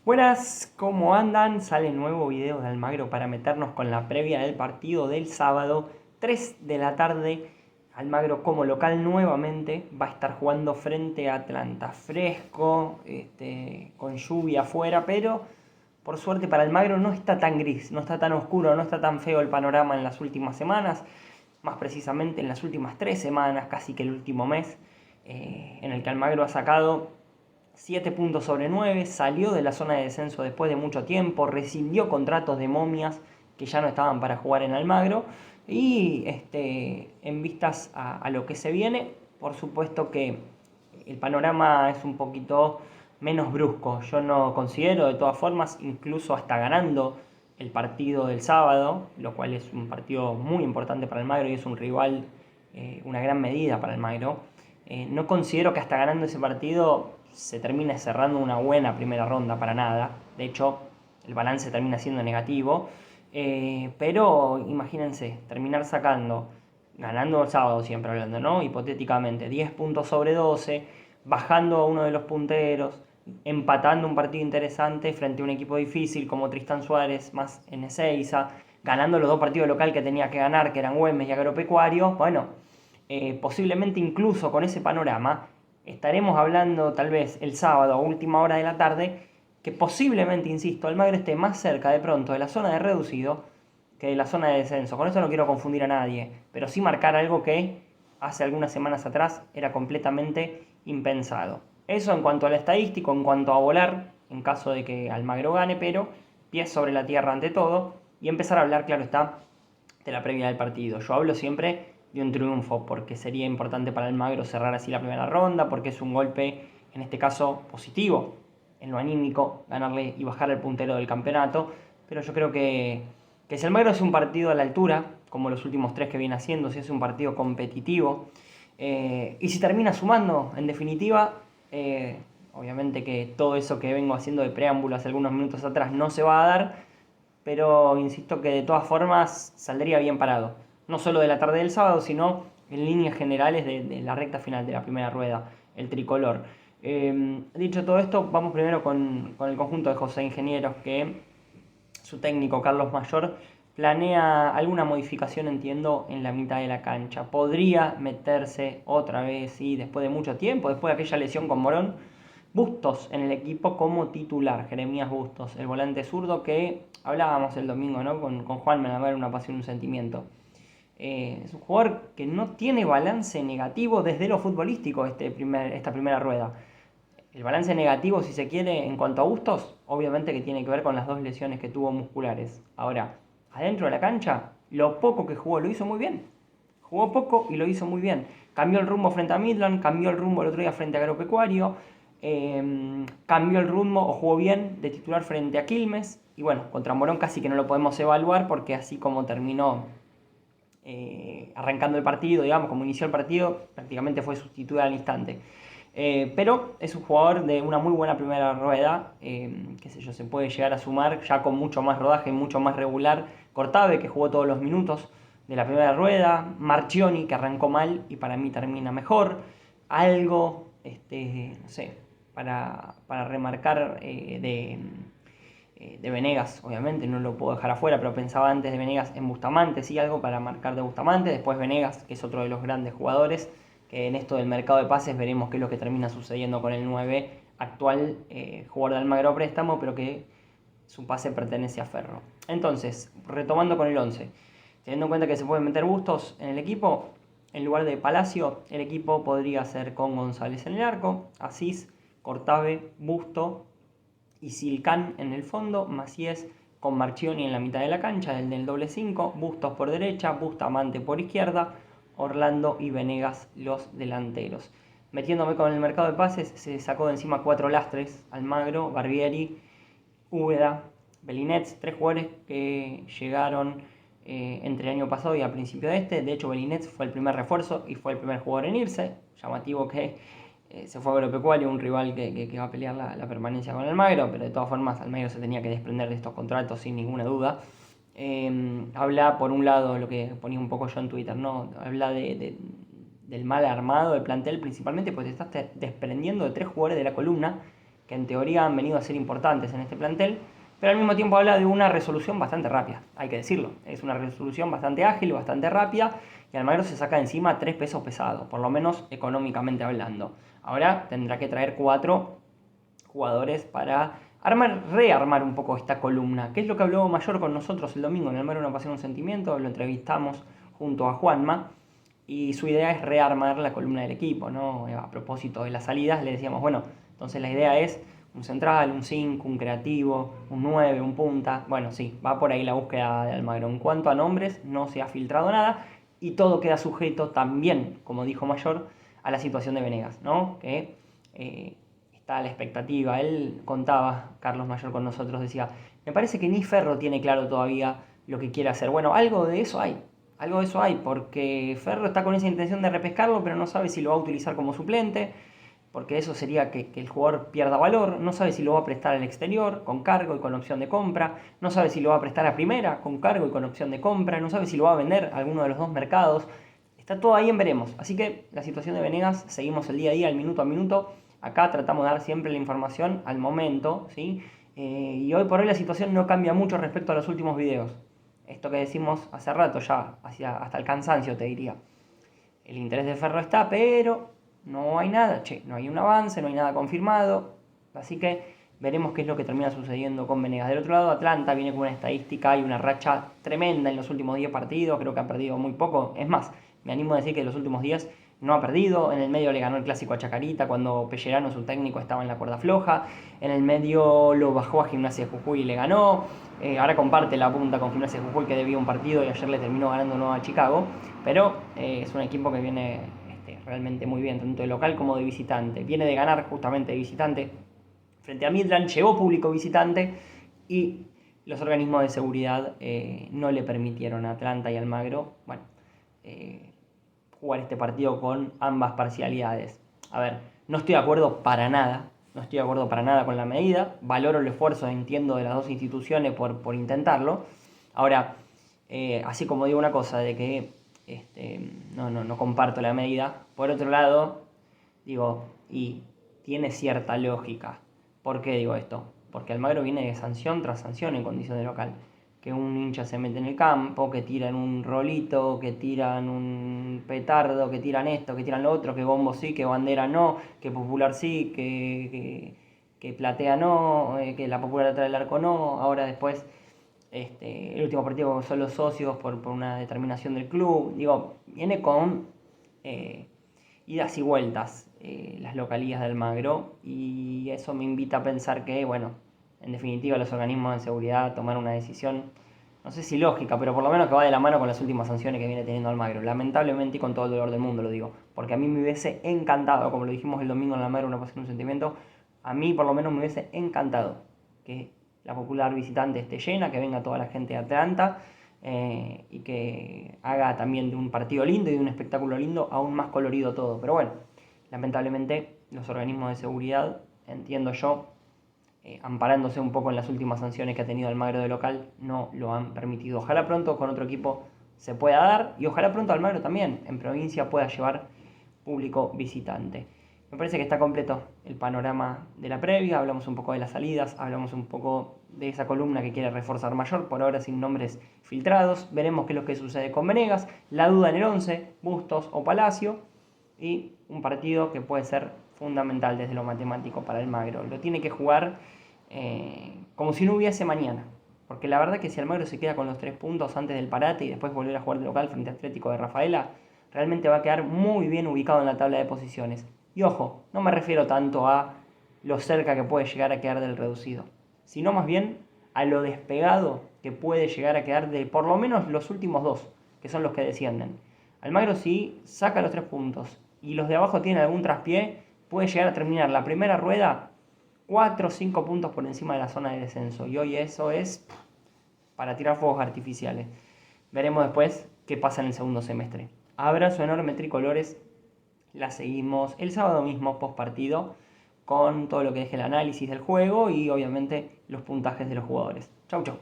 Buenas, ¿cómo andan? Sale nuevo video de Almagro para meternos con la previa del partido del sábado, 3 de la tarde. Almagro como local nuevamente va a estar jugando frente a Atlanta. Fresco, con lluvia afuera, pero por suerte para Almagro no está tan gris, no está tan oscuro, no está tan feo el panorama en las últimas semanas. Más precisamente en las últimas 3 semanas, casi que el último mes, en el que Almagro ha sacado 7 puntos sobre 9, salió de la zona de descenso después de mucho tiempo, rescindió contratos de momias que ya no estaban para jugar en Almagro y en vistas a lo que se viene, por supuesto que el panorama es un poquito menos brusco. Yo no considero, de todas formas, incluso hasta ganando el partido del sábado, lo cual es un partido muy importante para Almagro y es un rival, una gran medida para Almagro. No considero que hasta ganando ese partido se termine cerrando una buena primera ronda para nada. De hecho, el balance termina siendo negativo. Pero imagínense, terminar sacando, ganando el sábado siempre hablando, ¿no? Hipotéticamente, 10 puntos sobre 12, bajando a uno de los punteros, empatando un partido interesante frente a un equipo difícil como Tristan Suárez, más en Ezeiza, ganando los dos partidos local que tenía que ganar, que eran Güemes y Agropecuario. Bueno, posiblemente incluso con ese panorama estaremos hablando tal vez el sábado a última hora de la tarde que posiblemente, insisto, Almagro esté más cerca de pronto de la zona de reducido que de la zona de descenso. Con eso no quiero confundir a nadie, pero sí marcar algo que hace algunas semanas atrás era completamente impensado. Eso en cuanto al estadístico, en cuanto a volar, en caso de que Almagro gane, pero pies sobre la tierra ante todo, y empezar a hablar, claro está, de la previa del partido. Yo hablo siempre de un triunfo, porque sería importante para Almagro cerrar así la primera ronda, porque es un golpe, en este caso, positivo, en lo anímico, ganarle y bajar el puntero del campeonato, pero yo creo que si Almagro hace un partido a la altura, como los últimos tres que viene haciendo, si hace un partido competitivo, y si termina sumando, en definitiva, obviamente que todo eso que vengo haciendo de preámbulo hace algunos minutos atrás no se va a dar, pero insisto que de todas formas saldría bien parado. No solo de la tarde del sábado, sino en líneas generales de la recta final de la primera rueda, el tricolor. Dicho todo esto, vamos primero con el conjunto de José Ingenieros, que su técnico Carlos Mayor planea alguna modificación, entiendo, en la mitad de la cancha. Podría meterse otra vez, y después de mucho tiempo, después de aquella lesión con Morón, Bustos en el equipo como titular, Jeremías Bustos, el volante zurdo que hablábamos el domingo, ¿no? con Juan Menamer, una pasión, un sentimiento. Es un jugador que no tiene balance negativo desde lo futbolístico esta primera rueda. El balance negativo, si se quiere, en cuanto a Bustos, obviamente que tiene que ver con las dos lesiones que tuvo musculares. Ahora, adentro de la cancha, lo poco que jugó lo hizo muy bien. Jugó poco y lo hizo muy bien. Cambió el rumbo frente a Midland, cambió el rumbo el otro día frente a Agropecuario, cambió el rumbo o jugó bien de titular frente a Quilmes. Y bueno, contra Morón casi que no lo podemos evaluar porque así como terminó arrancando el partido, digamos, como inició el partido, prácticamente fue sustituido al instante. Pero es un jugador de una muy buena primera rueda, qué sé yo, se puede llegar a sumar ya con mucho más rodaje, mucho más regular. Cortave, que jugó todos los minutos de la primera rueda, Marchioni, que arrancó mal y para mí termina mejor, algo, no sé, para remarcar de Venegas, obviamente, no lo puedo dejar afuera, pero pensaba antes de Venegas en Bustamante, sí, algo para marcar de Bustamante, después Venegas, que es otro de los grandes jugadores, que en esto del mercado de pases veremos qué es lo que termina sucediendo con el 9 actual, jugador de Almagro préstamo, pero que su pase pertenece a Ferro. Entonces, retomando con el 11, teniendo en cuenta que se pueden meter Bustos en el equipo, en lugar de Palacio, el equipo podría ser con González en el arco, Asís, Cortave, Busto y Silcán en el fondo, Macías con Marchioni en la mitad de la cancha, el del doble 5, Bustos por derecha, Bustamante por izquierda, Orlando y Venegas los delanteros. Metiéndome con el mercado de pases, se sacó de encima 4 lastres: Almagro, Barbieri, Úbeda, Belinets, 3 jugadores que llegaron entre el año pasado y a principio de este. De hecho, Belinets fue el primer refuerzo y fue el primer jugador en irse. Llamativo que se fue a Agropecuario, un rival que va a pelear la permanencia con Almagro, pero de todas formas Almagro se tenía que desprender de estos contratos sin ninguna duda. Habla, por un lado, lo que ponía un poco yo en Twitter, ¿no? Habla del mal armado del plantel, principalmente porque te estás desprendiendo de 3 jugadores de la columna que en teoría han venido a ser importantes en este plantel, pero al mismo tiempo habla de una resolución bastante rápida, hay que decirlo. Es una resolución bastante ágil, bastante rápida, y Almagro se saca de encima 3 pesos pesados, por lo menos económicamente hablando. Ahora tendrá que traer 4 jugadores para rearmar un poco esta columna, que es lo que habló Mayor con nosotros el domingo en Almagro Una Pasión Un Sentimiento. Lo entrevistamos junto a Juanma, y su idea es rearmar la columna del equipo, ¿no? A propósito de las salidas, le decíamos, bueno, entonces la idea es un central, un 5, un creativo, un 9, un punta. Bueno, sí, va por ahí la búsqueda de Almagro. En cuanto a nombres, no se ha filtrado nada, y todo queda sujeto también, como dijo Mayor, a la situación de Venegas, ¿no? Que está a la expectativa. Él contaba, Carlos Mayor con nosotros, decía, me parece que ni Ferro tiene claro todavía lo que quiere hacer. Bueno, algo de eso hay, porque Ferro está con esa intención de repescarlo, pero no sabe si lo va a utilizar como suplente, porque eso sería que el jugador pierda valor. No sabe si lo va a prestar al exterior, con cargo y con opción de compra. No sabe si lo va a prestar a primera, con cargo y con opción de compra. No sabe si lo va a vender a alguno de los dos mercados. Está todo ahí en veremos. Así que la situación de Venegas, seguimos el día a día, el minuto a minuto. Acá tratamos de dar siempre la información al momento, ¿sí? Y hoy por hoy la situación no cambia mucho respecto a los últimos videos. Esto que decimos hace rato ya, hasta el cansancio te diría. El interés de Ferro está, pero no hay nada, no hay un avance, no hay nada confirmado. Así que veremos qué es lo que termina sucediendo con Venegas. Del otro lado, Atlanta viene con una estadística y una racha tremenda en los últimos 10 partidos. Creo que ha perdido muy poco. Es más, me animo a decir que en los últimos 10 no ha perdido. En el medio le ganó el clásico a Chacarita cuando Pellerano, su técnico, estaba en la cuerda floja. En el medio lo bajó a Gimnasia de Jujuy y le ganó. Ahora comparte la punta con Gimnasia de Jujuy, que debía un partido y ayer le terminó ganando uno a Chicago. Pero es un equipo que viene realmente muy bien, tanto de local como de visitante. Viene de ganar justamente de visitante frente a Midland, llegó público visitante, y los organismos de seguridad no le permitieron a Atlanta y Almagro, jugar este partido con ambas parcialidades. A ver, no estoy de acuerdo para nada con la medida. Valoro el esfuerzo, entiendo, de las dos instituciones por intentarlo. Ahora, así como digo una cosa de que no comparto la medida, por otro lado, digo, y tiene cierta lógica. ¿Por qué digo esto? Porque Almagro viene de sanción tras sanción en condición de local. Que un hincha se mete en el campo, que tiran un rolito, que tiran un petardo, que tiran esto, que tiran lo otro, que bombo sí, que bandera no, que popular sí, que platea no, que la popular atrás del arco no. Ahora después, el último partido son los socios por una determinación del club. Digo, viene con idas y vueltas las localías de Almagro, y eso me invita a pensar que, bueno, en definitiva los organismos de seguridad tomaron una decisión, no sé si lógica, pero por lo menos que va de la mano con las últimas sanciones que viene teniendo Almagro. Lamentablemente, y con todo el dolor del mundo lo digo, porque a mí me hubiese encantado, como lo dijimos el domingo en Almagro Una Pasión Un Sentimiento, a mí por lo menos me hubiese encantado que la popular visitante esté llena, que venga toda la gente de Atlanta, y que haga también de un partido lindo y de un espectáculo lindo aún más colorido todo. Pero bueno, lamentablemente los organismos de seguridad, entiendo yo, amparándose un poco en las últimas sanciones que ha tenido Almagro de local, no lo han permitido. Ojalá pronto con otro equipo se pueda dar, y ojalá pronto Almagro también en provincia pueda llevar público visitante. Me parece que está completo el panorama de la previa. Hablamos un poco de las salidas, hablamos un poco de esa columna que quiere reforzar Mayor, por ahora sin nombres filtrados. Veremos qué es lo que sucede con Venegas, la duda en el 11, Bustos o Palacio, y un partido que puede ser fundamental desde lo matemático para Almagro. Lo tiene que jugar como si no hubiese mañana, porque la verdad que si Almagro se queda con los 3 puntos antes del parate y después volver a jugar de local frente a Atlético de Rafaela, realmente va a quedar muy bien ubicado en la tabla de posiciones. Y ojo, no me refiero tanto a lo cerca que puede llegar a quedar del reducido, sino más bien a lo despegado que puede llegar a quedar de por lo menos los últimos 2, que son los que descienden. Almagro, si saca los 3 puntos y los de abajo tienen algún traspié, puede llegar a terminar la primera rueda 4 o 5 puntos por encima de la zona de descenso. Y hoy eso es para tirar fuegos artificiales. Veremos después qué pasa en el segundo semestre. Abrazo enorme, tricolores. La seguimos el sábado mismo, post partido, con todo lo que deje el análisis del juego y obviamente los puntajes de los jugadores. Chau, chau.